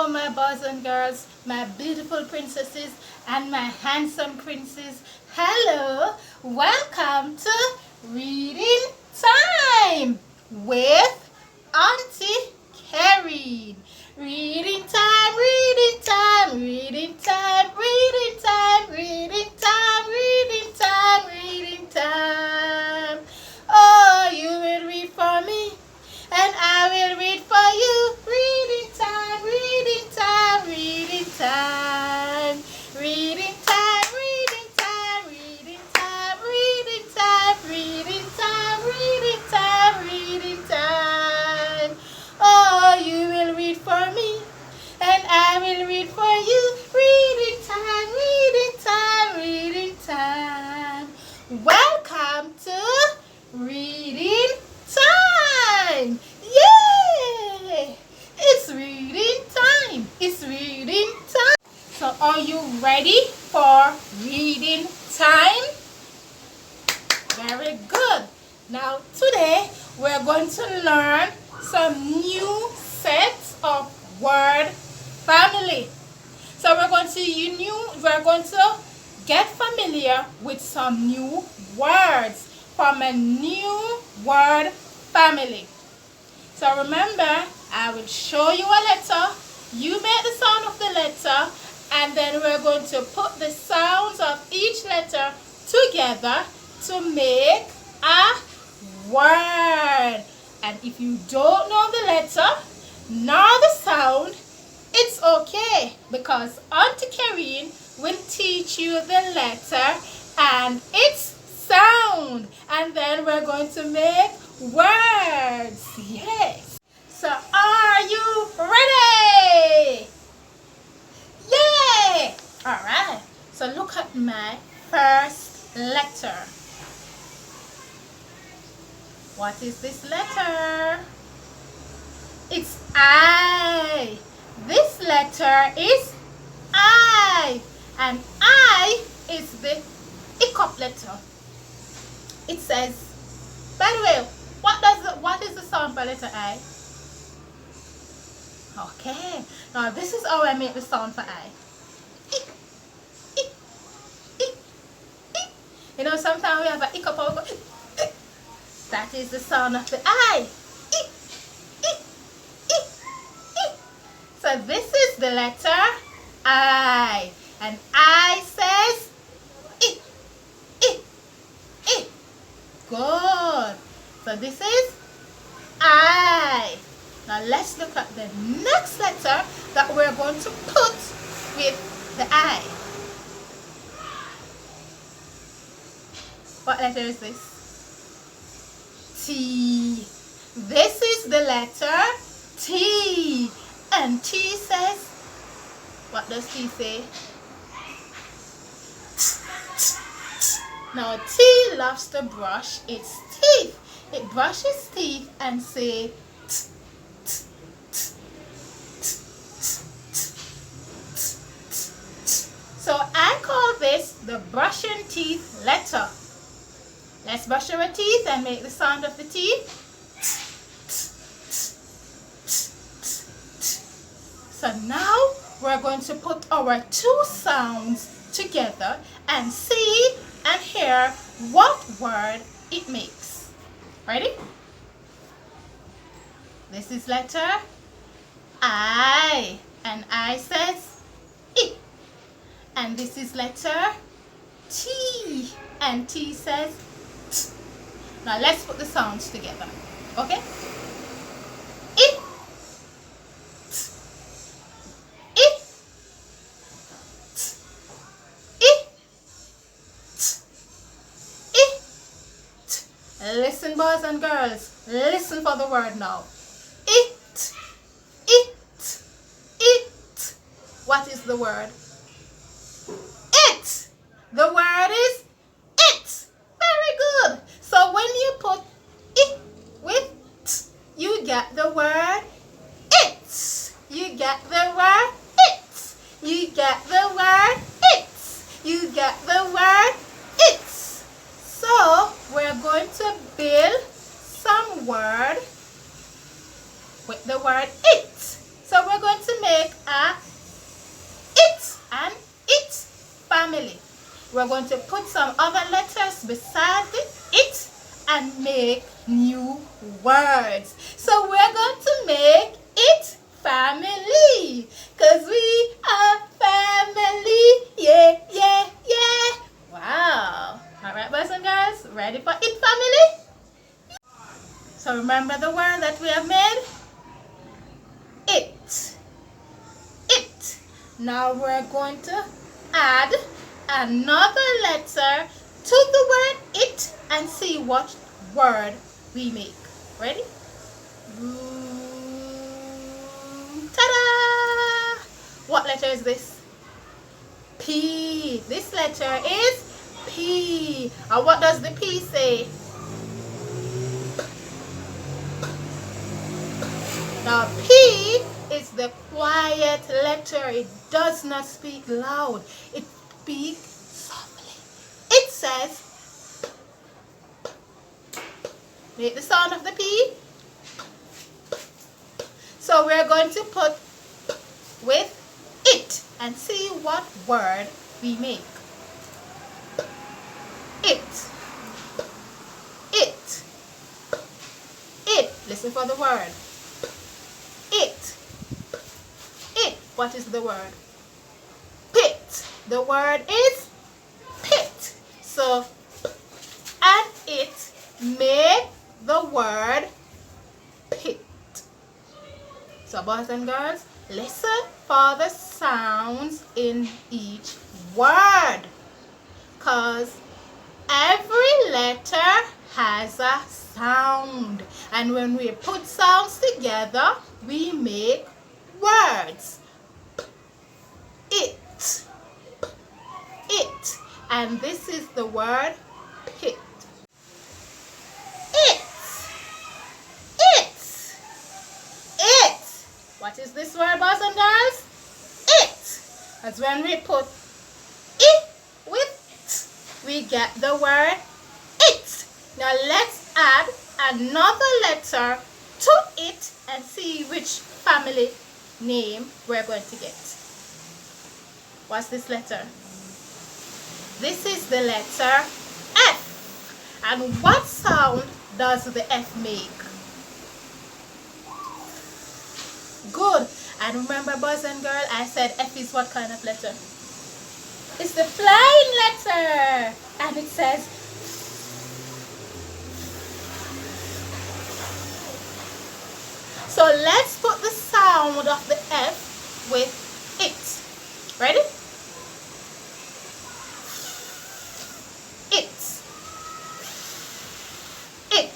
Hello, my boys and girls, my beautiful princesses and my handsome princes. Hello, welcome to Reading Time with Auntie Carrie. Reading time, reading time, reading time, reading time, reading time, reading time, reading time. Oh, you will read for me and I will read for you. Reading time, reading time, reading time, reading time, reading time, reading time, reading time, reading time, reading time, reading time. Oh, you will read for me and I will read for you. Reading time, reading time, reading time. Welcome to Reading Time. Yay! It's reading time. It's reading time. So are you ready for reading time? Very good. Now today we're going to learn some new sets of word family. So we're going to get familiar with some new words from a new word family. So remember, I will show you a letter. You make the sound of the letter, and then we're going to put the sounds of each letter together to make a word. And if you don't know the letter nor the sound, it's okay, because Auntie Karine will teach you the letter and its sound, and then we're going to make words. Yes. So are you ready? Yay! Alright. So look at my first letter. What is this letter? It's I. This letter is I. And I is the hiccup letter. It says, by the way, what is the sound for letter I? Okay. Now this is how I make the sound for I. You know, sometimes we have a hiccup. That is the sound of the I. So this is the letter I. And I says I. Good. So this is I. Now let's look at the next letter that we're going to put with the I. What letter is this? T. This is the letter T. And T says, what does T say? Now T loves to brush its teeth. It brushes teeth and say t, t, t, t, t, t, t. So I call this the brushing teeth letter. Let's brush our teeth and make the sound of the teeth. So now we're going to put our two sounds together and see and hear what word it makes. Ready? This is letter I, and I says I. And this is letter T, and T says T. Now let's put the sounds together. Okay? I. Listen, boys and girls, listen for the word now. It, it, it. What is the word? It. The word is it. Very good. So when you put it with t, you get the word it. You get the word it. You get the word it. You get the word it. So we're going to build some word with the word it. So we're going to make a we're going to put some other letters beside it and make new words. So we're going to make it family, because we are family. Yeah, yeah, yeah. Wow. Alright, boys and girls, ready for it family? So remember the word that we have made? It. It. Now we're going to add another letter to the word it and see what word we make. Ready? Ta-da! What letter is this? P. This letter is P. And what does the P say? Now P is the quiet letter. It does not speak loud. It speaks softly. It says, make the sound of the P. So we're going to put with it and see what word we make. It. It. It. Listen for the word. It. It. What is the word? Pit. The word is pit. So, and it make the word pit. So, boys and girls, listen for the sounds in each word, because every letter has a sound, and when we put sounds together, we make words. It. It. And this is the word pit. It. It. It. What is this word, boys and girls? It. That's when we put it with it, we get the word it. Now let's add another letter to it and see which family name we're going to get. What's this letter? This is the letter F. And what sound does the F make? Good. And remember, boys and girls, I said F is what kind of letter? It's the flying letter. And it says so let's put the sound of the F with it. Ready? It. It.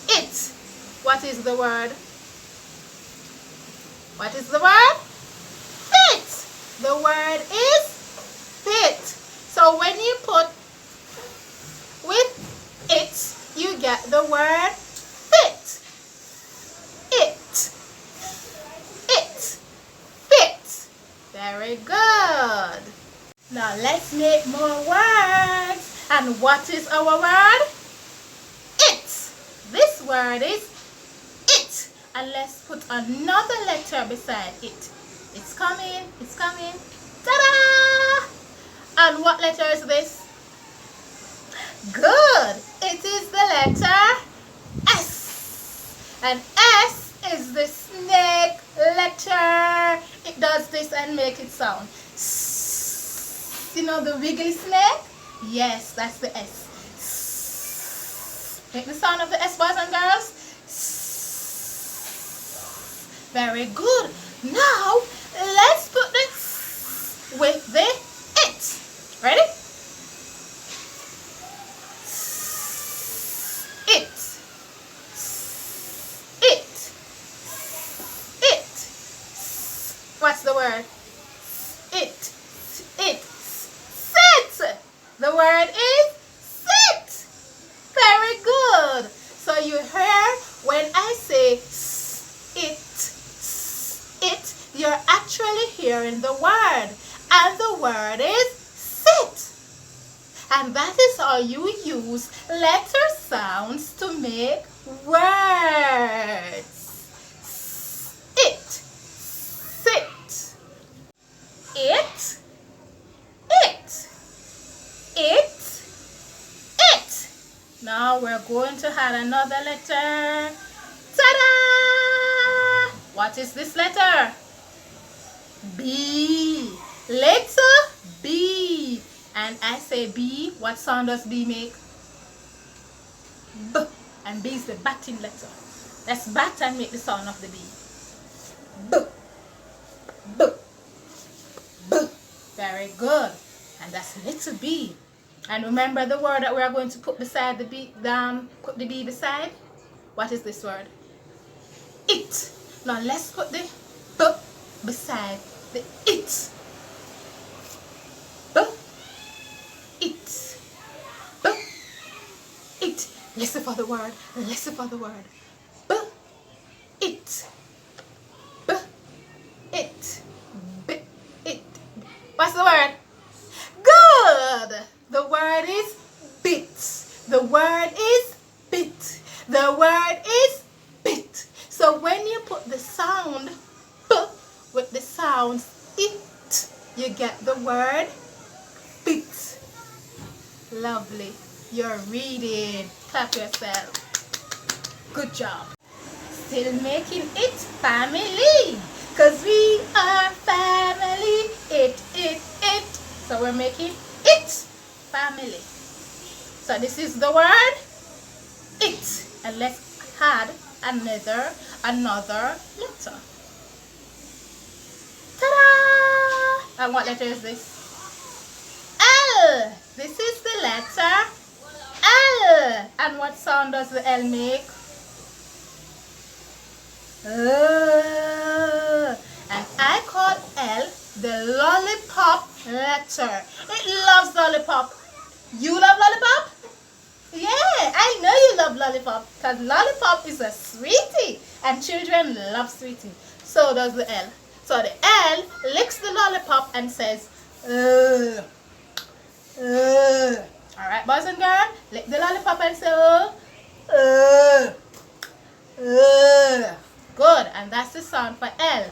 It. What is the word? What is the word? Fit. The word is fit. So when you put with it, you get the word fit. It. It. Fit. Very good. Now let's make more words. And what is our word? It. This word is it. And let's put another letter beside it. It's coming. It's coming. Ta-da! And what letter is this? Good. It is the letter S. And S is the snake letter. It does this and make it sound. You know the wiggly snake? Yes, that's the S. Make the sound of the S, boys and girls. Very good. Now, let's put this with the it. Ready? It. It. It. What's the word? It. It. Sit. The word is sit. Very good. So you hear when I say it, you're actually hearing the word. And the word is sit. And that is how you use letter sounds to make words. It. Sit. It. going to add another letter. Ta-da! What is this letter? B. Letter B. And I say B. What sound does B make? B. And B is the batting letter. Let's bat and make the sound of the B. B. B. B. Very good. And that's letter B. And remember the word that we are going to put beside the B, put the B beside? What is this word? It. Now let's put the B beside the it. B. It. B. It. Listen for the word. Listen for the word. B. It. B. It. B. It. What's the word? Good. The word is bit. The word is bit. The word is bit. So when you put the sound B with the sound it, you get the word bit. Lovely. You're reading. Clap yourself. Good job. Still making it family. Because we are family. It. So we're making it family. So this is the word it. And let's add another letter. Ta-da! And what letter is this? L. This is the letter L. And what sound does the L make? And I call L the lollipop letter. It loves lollipop. You love lollipop? Yeah, I know you love lollipop because lollipop is a sweetie and children love sweetie. So does the L. So the L licks the lollipop and says, Alright, boys and girls, lick the lollipop and say, Good, and that's the sound for L.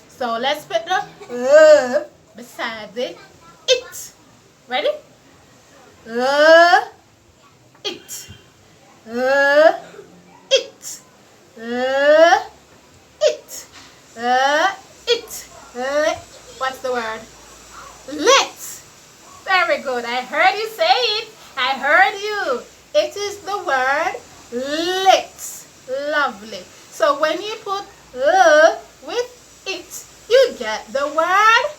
So let's put the beside the it. Ready? It. It. It. What's the word? Let. Very good. I heard you say it. I heard you. It is the word lit. Lovely. So when you put with it, you get the word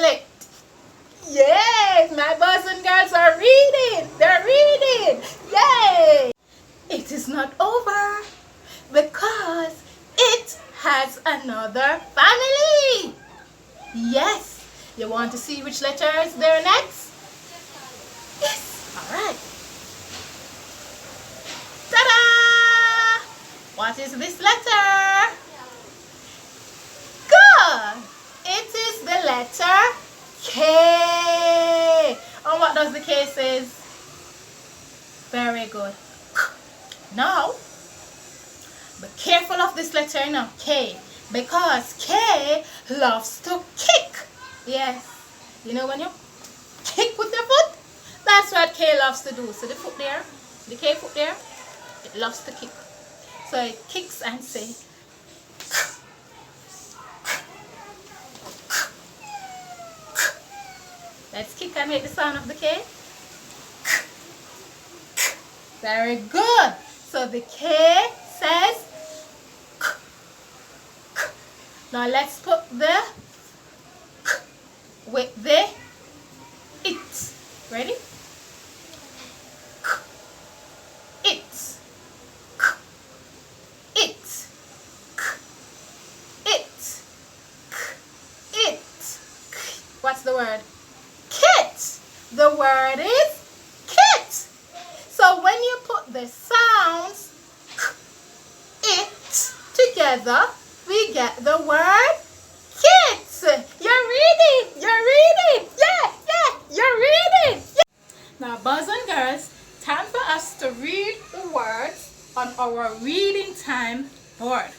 lit. Yes, my boys and girls are reading. They're reading. Yay! It is not over because it has another family. Yes. You want to see which letter is there next? Yes. All right. Ta-da! What is this letter? Good. It is the letter K. And what does the K says? Very good. Now, be careful of this letter now, K, because K loves to kick. Yes. You know when you kick with your foot? That's what K loves to do. So the foot there, the K foot there, it loves to kick. So it kicks and says, let's kick and make the sound of the K. Very good. So the K says now let's put the with the it. Ready? It. It. It. It. What's the word? Kit. The word is kit. So when you put the sounds it together, we get the word kit. You're reading. You're reading. Yeah, you're reading. Yeah. Now, boys and girls, time for us to read the words on our reading time board.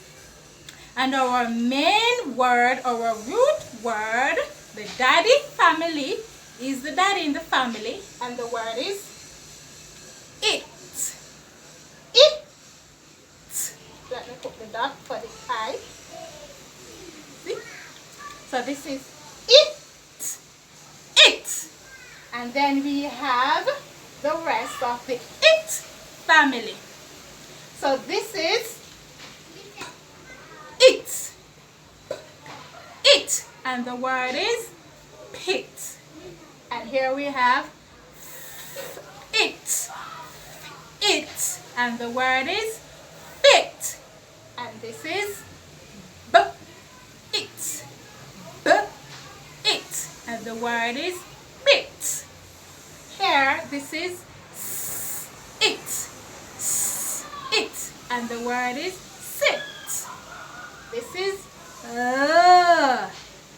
And our main word, our root word, the daddy family, is the daddy in the family, and the word is It. It. Let me put the dot for the I. See? So this is it. It. And then we have the rest of the it family. So this is it. It. And the word is pit. And here we have it. It. And the word is fit. And this is b. It. B. It. And the word is bit. Here, this is it. It. And the word is sit. This is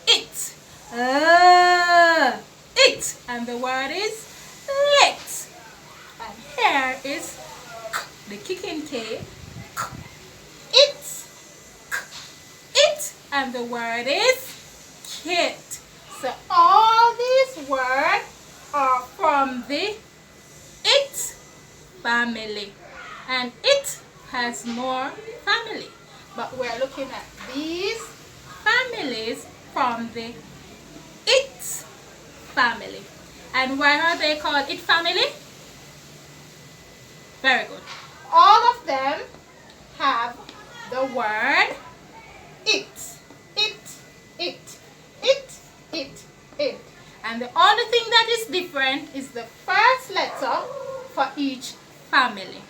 it. It. And the word is lit. And here is the kicking K. It. It. And the word is kit. So all these words are from the it family. And it has more family. But we're looking at these families from the it family. And why are they called it family? Very good. All of them have the word it. It. It. It. It. It. And the only thing that is different is the first letter for each family.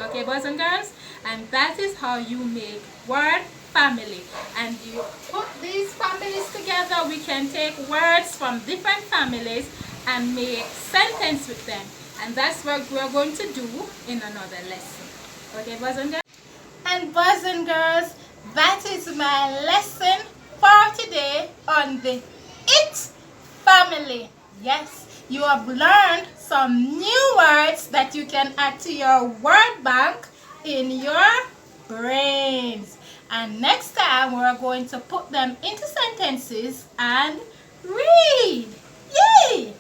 Okay, boys and girls? And that is how you make word family. And you put these families together. We can take words from different families and make sentence with them. And that's what we're going to do in another lesson. Okay, boys and girls? And boys and girls, that is my lesson for today on the it family. Yes, you have learned some new words that you can add to your word bank in your brains. And next time we're going to put them into sentences and read. Yay!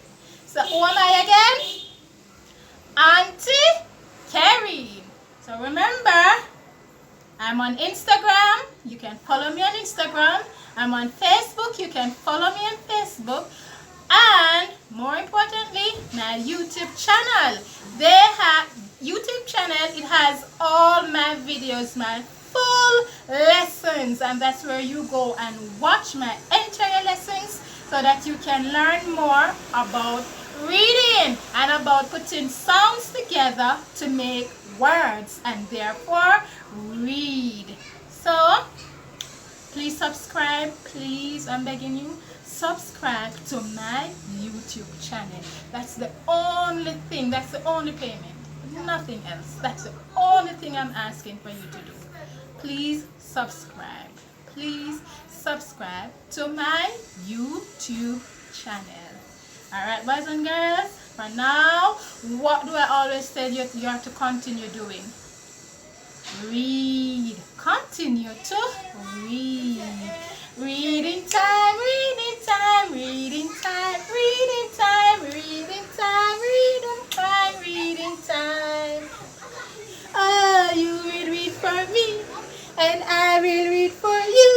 So who am I again? Auntie Carrie. So remember, I'm on Instagram. You can follow me on Instagram. I'm on Facebook. You can follow me on Facebook. And more importantly, my YouTube channel. They have YouTube channel. It has all my videos, my full lessons, and that's where you go and watch my entire lessons so that you can learn more about reading and about putting sounds together to make words and therefore read. So please subscribe, please, I'm begging you, subscribe to my YouTube channel. That's the only thing, that's the only payment, nothing else. That's the only thing I'm asking for you to do. Please subscribe. Please subscribe to my YouTube channel. Alright, boys and girls, for now, what do I always tell you you have to continue doing? Read. Continue to read. Reading time, reading time, reading time, reading time, reading time, reading time, reading time. Oh, you will read for me, and I will read for you.